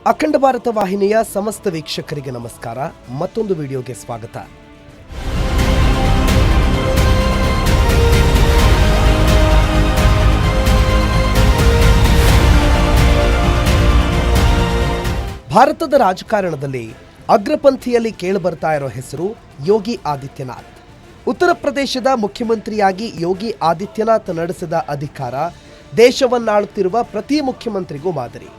ಅಖಂಡ ಭಾರತ ವಾಹಿನಿಯ ಸಮಸ್ತ ವೀಕ್ಷಕರಿಗೆ ನಮಸ್ಕಾರ. ಮತ್ತೊಂದು ವಿಡಿಯೋಗೆ ಸ್ವಾಗತ. ಭಾರತದ ರಾಜಕಾರಣದಲ್ಲಿ ಅಗ್ರಪಂಥಿಯಲ್ಲಿ ಕೇಳಿಬರ್ತಾ ಇರೋ ಹೆಸರು ಯೋಗಿ ಆದಿತ್ಯನಾಥ್. ಉತ್ತರ ಪ್ರದೇಶದ ಮುಖ್ಯಮಂತ್ರಿಯಾಗಿ ಯೋಗಿ ಆದಿತ್ಯನಾಥ್ ನಡೆಸಿದ ಅಧಿಕಾರ ದೇಶವನ್ನಾಳುತ್ತಿರುವ ಪ್ರತಿ ಮುಖ್ಯಮಂತ್ರಿಗೂ ಮಾದರಿ.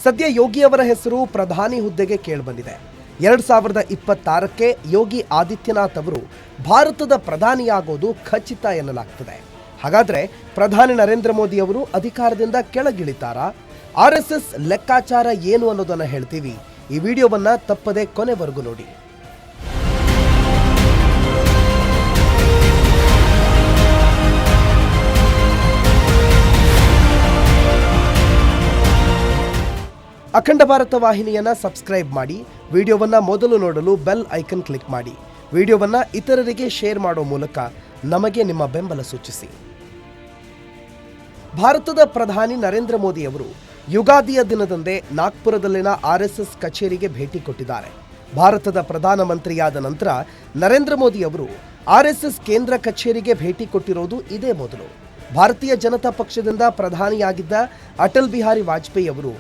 ಸದ್ಯ ಯೋಗಿ ಅವರ ಹೆಸರು ಪ್ರಧಾನಿ ಹುದ್ದೆಗೆ ಕೇಳಿಬಂದಿದೆ. 2026ಕ್ಕೆ ಯೋಗಿ ಆದಿತ್ಯನಾಥ್ ಅವರು ಭಾರತದ ಪ್ರಧಾನಿಯಾಗೋದು ಖಚಿತ ಎನ್ನಲಾಗ್ತದೆ. ಹಾಗಾದ್ರೆ ಪ್ರಧಾನಿ ನರೇಂದ್ರ ಮೋದಿ ಅವರು ಅಧಿಕಾರದಿಂದ ಕೆಳಗಿಳಿತಾರಾ? RSS ಲೆಕ್ಕಾಚಾರ ಏನು ಅನ್ನೋದನ್ನ ಹೇಳ್ತೀವಿ. ಈ ವಿಡಿಯೋವನ್ನ ತಪ್ಪದೆ ಕೊನೆವರೆಗೂ ನೋಡಿ. ಅಖಂಡ ಭಾರತ ವಾಹಿನಿಯನ್ನ ಸಬ್ಸ್ಕ್ರೈಬ್ ಮಾಡಿ. ವಿಡಿಯೋವನ್ನ ಮೊದಲು ನೋಡಲು ಬೆಲ್ ಐಕನ್ ಕ್ಲಿಕ್ ಮಾಡಿ. ವಿಡಿಯೋವನ್ನ ಇತರರಿಗೆ ಶೇರ್ ಮಾಡೋ ಮೂಲಕ ನಮಗೆ ನಿಮ್ಮ ಬೆಂಬಲ ಸೂಚಿಸಿ. ಭಾರತದ ಪ್ರಧಾನಿ ನರೇಂದ್ರ ಮೋದಿ ಅವರು ಯುಗಾದಿಯ ದಿನದಂದೇ ನಾಗ್ಪುರದಲ್ಲಿನ RSS ಕಚೇರಿಗೆ ಭೇಟಿ ಕೊಟ್ಟಿದ್ದಾರೆ. ಭಾರತದ ಪ್ರಧಾನಮಂತ್ರಿಯಾದ ನಂತರ ನರೇಂದ್ರ ಮೋದಿ ಅವರು RSS ಕೇಂದ್ರ ಕಚೇರಿಗೆ ಭೇಟಿ ಕೊಟ್ಟಿರೋದು ಇದೇ ಮೊದಲು. ಭಾರತೀಯ ಜನತಾ ಪಕ್ಷದಿಂದ ಪ್ರಧಾನಿಯಾಗಿದ್ದ ಅಟಲ್ ಬಿಹಾರಿ ವಾಜಪೇಯಿ ಅವರು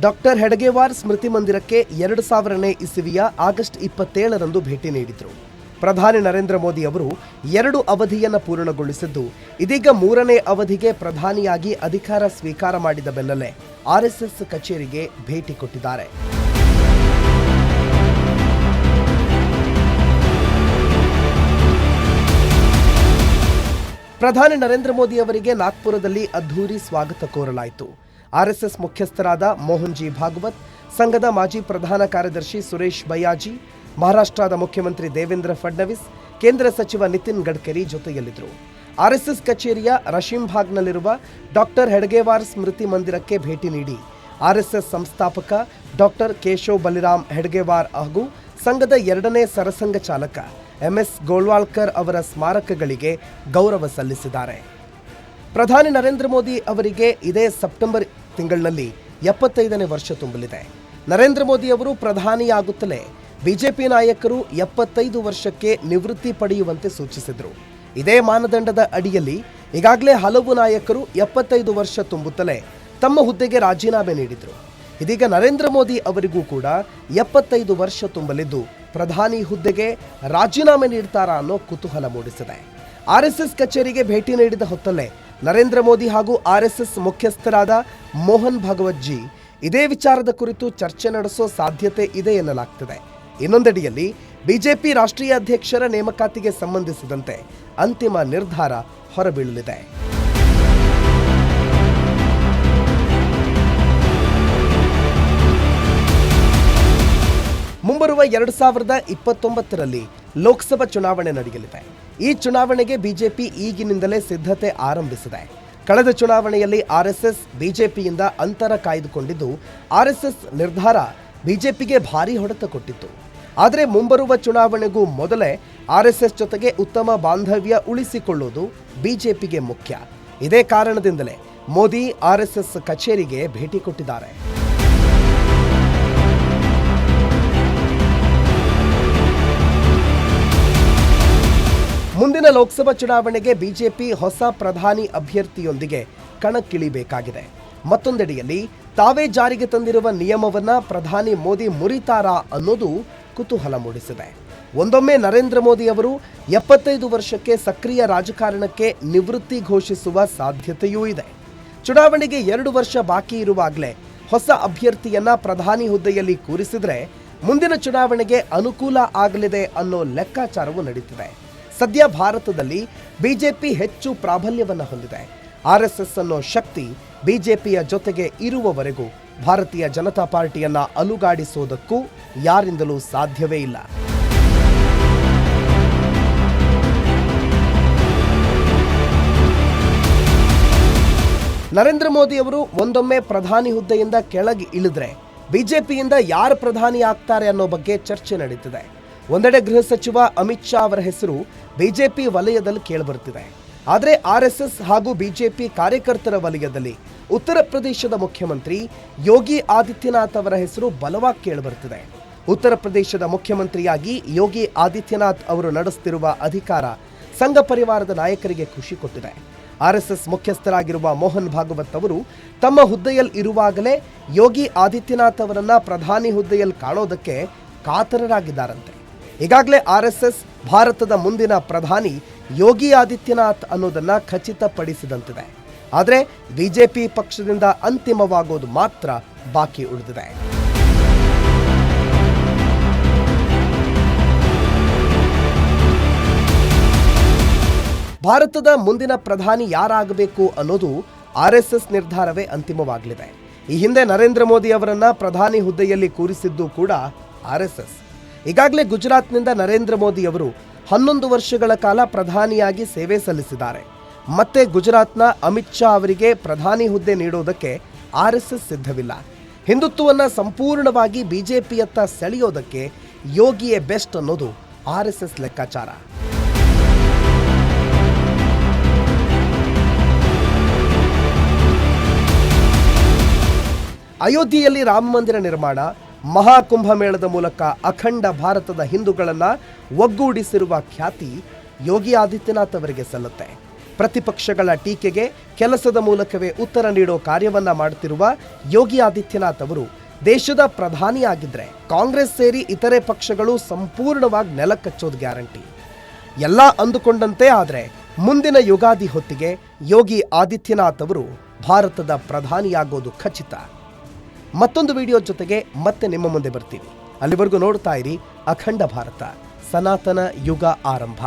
ಡಾಕ್ಟರ್ ಹೆಡ್ಗೇವಾರ್ ಸ್ಮೃತಿ ಮಂದಿರಕ್ಕೆ 2000ನೇ ಇಸವಿಯ ಆಗಸ್ಟ್ 27ರಂದು ಭೇಟಿ ನೀಡಿದರು. ಪ್ರಧಾನಿ ನರೇಂದ್ರ ಮೋದಿ ಅವರು 2 ಅವಧಿಯನ್ನು ಪೂರ್ಣಗೊಳಿಸಿದ್ದು, ಇದೀಗ 3ನೇ ಅವಧಿಗೆ ಪ್ರಧಾನಿಯಾಗಿ ಅಧಿಕಾರ ಸ್ವೀಕಾರ ಮಾಡಿದ ಬೆನ್ನಲ್ಲೇ RSS ಕಚೇರಿಗೆ ಭೇಟಿ ಕೊಟ್ಟಿದ್ದಾರೆ. ಪ್ರಧಾನಿ ನರೇಂದ್ರ ಮೋದಿ ಅವರಿಗೆ ನಾಗ್ಪುರದಲ್ಲಿ ಅದ್ಧೂರಿ ಸ್ವಾಗತ ಕೋರಲಾಯಿತು. RSS ಮುಖ್ಯಸ್ಥರಾದ ಮೋಹನ್ ಜಿ ಭಾಗವತ್, ಸಂಘದ ಮಾಜಿ ಪ್ರಧಾನ ಕಾರ್ಯದರ್ಶಿ ಸುರೇಶ್ ಬಯಾಜಿ, ಮಹಾರಾಷ್ಟ್ರದ ಮುಖ್ಯಮಂತ್ರಿ ದೇವೇಂದ್ರ ಫಡ್ನವೀಸ್, ಕೇಂದ್ರ ಸಚಿವ ನಿತಿನ್ ಗಡ್ಕರಿ ಜೊತೆಯಲ್ಲಿದ್ದರು. RSS ಕಚೇರಿಯ ರಶೀಂಭಾಗ್ನಲ್ಲಿರುವ ಡಾಕ್ಟರ್ ಹೆಡ್ಗೇವಾರ್ ಸ್ಮೃತಿ ಮಂದಿರಕ್ಕೆ ಭೇಟಿ ನೀಡಿ RSS ಸಂಸ್ಥಾಪಕ ಡಾಕ್ಟರ್ ಕೇಶವ್ ಬಲಿರಾಮ್ ಹೆಡ್ಗೇವಾರ್ ಹಾಗೂ ಸಂಘದ 2ನೇ ಸರಸಂಘ ಚಾಲಕ MS ಗೋಳ್ವಾಲ್ಕರ್ ಅವರ ಸ್ಮಾರಕಗಳಿಗೆ ಗೌರವ ಸಲ್ಲಿಸಿದ್ದಾರೆ. ಪ್ರಧಾನಿ ನರೇಂದ್ರ ಮೋದಿ ಅವರಿಗೆ ಇದೇ ಸೆಪ್ಟೆಂಬರ್ ತಿಂಗಳಿನಲ್ಲಿ 75ನೇ ವರ್ಷ ತುಂಬಲಿದೆ. ನರೇಂದ್ರ ಮೋದಿ ಅವರು ಪ್ರಧಾನಿಯಾಗುತ್ತಲೇ ಬಿಜೆಪಿ ನಾಯಕರು 75 ವರ್ಷಕ್ಕೆ ನಿವೃತ್ತಿ ಪಡೆಯುವಂತೆ ಸೂಚಿಸಿದರು. ಇದೇ ಮಾನದಂಡದ ಅಡಿಯಲ್ಲಿ ಈಗಾಗಲೇ ಹಲವು ನಾಯಕರು 75 ವರ್ಷ ತುಂಬುತ್ತಲೇ ತಮ್ಮ ಹುದ್ದೆಗೆ ರಾಜೀನಾಮೆ ನೀಡಿದರು. ಇದೀಗ ನರೇಂದ್ರ ಮೋದಿ ಅವರಿಗೂ ಕೂಡ 75 ವರ್ಷ ತುಂಬಲಿದ್ದು, ಪ್ರಧಾನಿ ಹುದ್ದೆಗೆ ರಾಜೀನಾಮೆ ನೀಡ್ತಾರಾ ಅನ್ನೋ ಕುತೂಹಲ ಮೂಡಿಸಿದೆ. RSS ಕಚೇರಿಗೆ ಭೇಟಿ ನೀಡಿದ ಹೊತ್ತಲ್ಲೇ ನರೇಂದ್ರ ಮೋದಿ ಹಾಗೂ RSS ಮುಖ್ಯಸ್ಥರಾದ ಮೋಹನ್ ಭಾಗವತ್ ಜಿ ಇದೇ ವಿಚಾರದ ಕುರಿತು ಚರ್ಚೆ ನಡೆಸೋ ಸಾಧ್ಯತೆ ಇದೆ ಎನ್ನಲಾಗ್ತಿದೆ. ಇನ್ನೊಂದೆಡೆಯಲ್ಲಿ ಬಿಜೆಪಿ ರಾಷ್ಟ್ರೀಯ ಅಧ್ಯಕ್ಷರ ನೇಮಕಾತಿಗೆ ಸಂಬಂಧಿಸಿದಂತೆ ಅಂತಿಮ ನಿರ್ಧಾರ ಹೊರಬೀಳಲಿದೆ. ಮುಂಬರುವ 2029ರಲ್ಲಿ ಲೋಕಸಭಾ ಚುನಾವಣೆ ನಡೆಯಲಿದೆ. ಈ ಚುನಾವಣೆಗೆ ಬಿಜೆಪಿ ಈಗಿನಿಂದಲೇ ಸಿದ್ಧತೆ ಆರಂಭಿಸಿದೆ. ಕಳೆದ ಚುನಾವಣೆಯಲ್ಲಿ RSS ಬಿಜೆಪಿಯಿಂದ ಅಂತರ ಕಾಯ್ದುಕೊಂಡಿದ್ದು, RSS ನಿರ್ಧಾರ ಬಿಜೆಪಿಗೆ ಭಾರಿ ಹೊಡೆತ ಕೊಟ್ಟಿತ್ತು. ಆದರೆ ಮುಂಬರುವ ಚುನಾವಣೆಗೂ ಮೊದಲೇ RSS ಜೊತೆಗೆ ಉತ್ತಮ ಬಾಂಧವ್ಯ ಉಳಿಸಿಕೊಳ್ಳುವುದು ಬಿಜೆಪಿಗೆ ಮುಖ್ಯ. ಇದೇ ಕಾರಣದಿಂದಲೇ ಮೋದಿ RSS ಕಚೇರಿಗೆ ಭೇಟಿ ಕೊಟ್ಟಿದ್ದಾರೆ. ಮುಂದಿನ ಲೋಕಸಭಾ ಚುನಾವಣೆಗೆ ಬಿಜೆಪಿ ಹೊಸ ಪ್ರಧಾನಿ ಅಭ್ಯರ್ಥಿಯೊಂದಿಗೆ ಕಣಕ್ಕಿಳಿಬೇಕಾಗಿದೆ. ಮತ್ತೊಂದೆಡೆಯಲ್ಲಿ ತಾವೇ ಜಾರಿಗೆ ತಂದಿರುವ ನಿಯಮವನ್ನ ಪ್ರಧಾನಿ ಮೋದಿ ಮುರಿತಾರಾ ಅನ್ನೋದು ಕುತೂಹಲ ಮೂಡಿಸಿದೆ. ಒಂದೊಮ್ಮೆ ನರೇಂದ್ರ ಮೋದಿ ಅವರು 75 ವರ್ಷಕ್ಕೆ ಸಕ್ರಿಯ ರಾಜಕಾರಣಕ್ಕೆ ನಿವೃತ್ತಿ ಘೋಷಿಸುವ ಸಾಧ್ಯತೆಯೂ ಇದೆ. ಚುನಾವಣೆಗೆ 2 ವರ್ಷ ಬಾಕಿ ಇರುವಾಗಲೇ ಹೊಸ ಅಭ್ಯರ್ಥಿಯನ್ನ ಪ್ರಧಾನಿ ಹುದ್ದೆಯಲ್ಲಿ ಕೂರಿಸಿದ್ರೆ ಮುಂದಿನ ಚುನಾವಣೆಗೆ ಅನುಕೂಲ ಆಗಲಿದೆ ಅನ್ನೋ ಲೆಕ್ಕಾಚಾರವೂ ನಡೀತಿದೆ. ಸದ್ಯ ಭಾರತದಲ್ಲಿ ಬಿಜೆಪಿ ಹೆಚ್ಚು ಪ್ರಾಬಲ್ಯವನ್ನು ಹೊಂದಿದೆ. RSS ಅನ್ನೋ ಶಕ್ತಿ ಬಿಜೆಪಿಯ ಜೊತೆಗೆ ಇರುವವರೆಗೂ ಭಾರತೀಯ ಜನತಾ ಪಾರ್ಟಿಯನ್ನ ಅಲುಗಾಡಿಸೋದಕ್ಕೂ ಯಾರಿಂದಲೂ ಸಾಧ್ಯವೇ ಇಲ್ಲ. ನರೇಂದ್ರ ಮೋದಿ ಅವರು ಒಂದೊಮ್ಮೆ ಪ್ರಧಾನಿ ಹುದ್ದೆಯಿಂದ ಕೆಳಗೆ ಇಳಿದ್ರೆ ಬಿಜೆಪಿಯಿಂದ ಯಾರು ಪ್ರಧಾನಿ ಆಗ್ತಾರೆ ಅನ್ನೋ ಬಗ್ಗೆ ಚರ್ಚೆ ನಡೀತಿದೆ. ಒಂದೆಡೆ ಗೃಹ ಸಚಿವ ಅಮಿತ್ ಶಾ ಅವರ ಹೆಸರು ಬಿಜೆಪಿ ವಲಯದಲ್ಲಿ ಕೇಳಿಬರುತ್ತಿದೆ. ಆದರೆ ಆರ್ಎಸ್ಎಸ್ ಹಾಗೂ ಬಿಜೆಪಿ ಕಾರ್ಯಕರ್ತರ ವಲಯದಲ್ಲಿ ಉತ್ತರ ಪ್ರದೇಶದ ಮುಖ್ಯಮಂತ್ರಿ ಯೋಗಿ ಆದಿತ್ಯನಾಥ್ ಅವರ ಹೆಸರು ಬಲವಾಗಿ ಕೇಳಿಬರುತ್ತಿದೆ. ಉತ್ತರ ಪ್ರದೇಶದ ಮುಖ್ಯಮಂತ್ರಿಯಾಗಿ ಯೋಗಿ ಆದಿತ್ಯನಾಥ್ ಅವರು ನಡೆಸುತ್ತಿರುವ ಅಧಿಕಾರ ಸಂಘ ಪರಿವಾರದ ನಾಯಕರಿಗೆ ಖುಷಿ ಕೊಟ್ಟಿದೆ. ಆರ್ಎಸ್ಎಸ್ ಮುಖ್ಯಸ್ಥರಾಗಿರುವ ಮೋಹನ್ ಭಾಗವತ್ ಅವರು ತಮ್ಮ ಹುದ್ದೆಯಲ್ಲಿ ಇರುವಾಗಲೇ ಯೋಗಿ ಆದಿತ್ಯನಾಥ್ ಅವರನ್ನ ಪ್ರಧಾನಿ ಹುದ್ದೆಯಲ್ಲಿ ಕಾಣೋದಕ್ಕೆ ಕಾತರರಾಗಿದ್ದಾರಂತೆ. ಈಗಾಗಲೇ ಆರ್ಎಸ್ಎಸ್ ಭಾರತದ ಮುಂದಿನ ಪ್ರಧಾನಿ ಯೋಗಿ ಆದಿತ್ಯನಾಥ್ ಅನ್ನೋದನ್ನ ಖಚಿತಪಡಿಸಿದಂತಿದೆ. ಆದರೆ ಬಿಜೆಪಿ ಪಕ್ಷದಿಂದ ಅಂತಿಮವಾಗೋದು ಮಾತ್ರ ಬಾಕಿ ಉಳಿದಿದೆ. ಭಾರತದ ಮುಂದಿನ ಪ್ರಧಾನಿ ಯಾರಾಗಬೇಕು ಅನ್ನೋದು ಆರ್ಎಸ್ಎಸ್ ನಿರ್ಧಾರವೇ ಅಂತಿಮವಾಗಲಿದೆ. ಈ ಹಿಂದೆ ನರೇಂದ್ರ ಮೋದಿ ಅವರನ್ನ ಪ್ರಧಾನಿ ಹುದ್ದೆಯಲ್ಲಿ ಕೂರಿಸಿದ್ದು ಕೂಡ ಆರ್ಎಸ್ಎಸ್. ಈಗಾಗಲೇ ಗುಜರಾತ್ನಿಂದ ನರೇಂದ್ರ ಮೋದಿ ಅವರು 11 ವರ್ಷಗಳ ಕಾಲ ಪ್ರಧಾನಿಯಾಗಿ ಸೇವೆ ಸಲ್ಲಿಸಿದ್ದಾರೆ. ಮತ್ತೆ ಗುಜರಾತ್ನ ಅಮಿತ್ ಶಾ ಅವರಿಗೆ ಪ್ರಧಾನಿ ಹುದ್ದೆ ನೀಡೋದಕ್ಕೆ ಆರ್ಎಸ್ಎಸ್ ಸಿದ್ಧವಿಲ್ಲ. ಹಿಂದುತ್ವವನ್ನು ಸಂಪೂರ್ಣವಾಗಿ ಬಿಜೆಪಿಯತ್ತ ಸೆಳೆಯೋದಕ್ಕೆ ಯೋಗಿಯೇ ಬೆಸ್ಟ್ ಅನ್ನೋದು ಆರ್ಎಸ್ಎಸ್ ಲೆಕ್ಕಾಚಾರ. ಅಯೋಧ್ಯೆಯಲ್ಲಿ ರಾಮ ಮಂದಿರ ನಿರ್ಮಾಣ, ಮಹಾಕುಂಭಮೇಳದ ಮೂಲಕ ಅಖಂಡ ಭಾರತದ ಹಿಂದೂಗಳನ್ನು ಒಗ್ಗೂಡಿಸಿರುವ ಖ್ಯಾತಿ ಯೋಗಿ ಆದಿತ್ಯನಾಥ್ ಅವರಿಗೆ ಸಲ್ಲುತ್ತೆ. ಪ್ರತಿಪಕ್ಷಗಳ ಟೀಕೆಗೆ ಕೆಲಸದ ಮೂಲಕವೇ ಉತ್ತರ ನೀಡೋ ಕಾರ್ಯವನ್ನ ಮಾಡುತ್ತಿರುವ ಯೋಗಿ ಆದಿತ್ಯನಾಥ್ ಅವರು ದೇಶದ ಪ್ರಧಾನಿಯಾಗಿದ್ದರೆ ಕಾಂಗ್ರೆಸ್ ಸೇರಿ ಇತರೆ ಪಕ್ಷಗಳು ಸಂಪೂರ್ಣವಾಗಿ ನೆಲಕಚ್ಚೋದು ಗ್ಯಾರಂಟಿ. ಎಲ್ಲ ಅಂದುಕೊಂಡಂತೆ ಆದರೆ ಮುಂದಿನ ಯುಗಾದಿ ಹೊತ್ತಿಗೆ ಯೋಗಿ ಆದಿತ್ಯನಾಥ್ ಅವರು ಭಾರತದ ಪ್ರಧಾನಿಯಾಗೋದು ಖಚಿತ. ಮತ್ತೊಂದು ವಿಡಿಯೋ ಜೊತೆಗೆ ಮತ್ತೆ ನಿಮ್ಮ ಮುಂದೆ ಬರ್ತೀವಿ. ಅಲ್ಲಿವರೆಗೂ ನೋಡ್ತಾ ಇರಿ ಅಖಂಡ ಭಾರತ, ಸನಾತನ ಯುಗ ಆರಂಭ.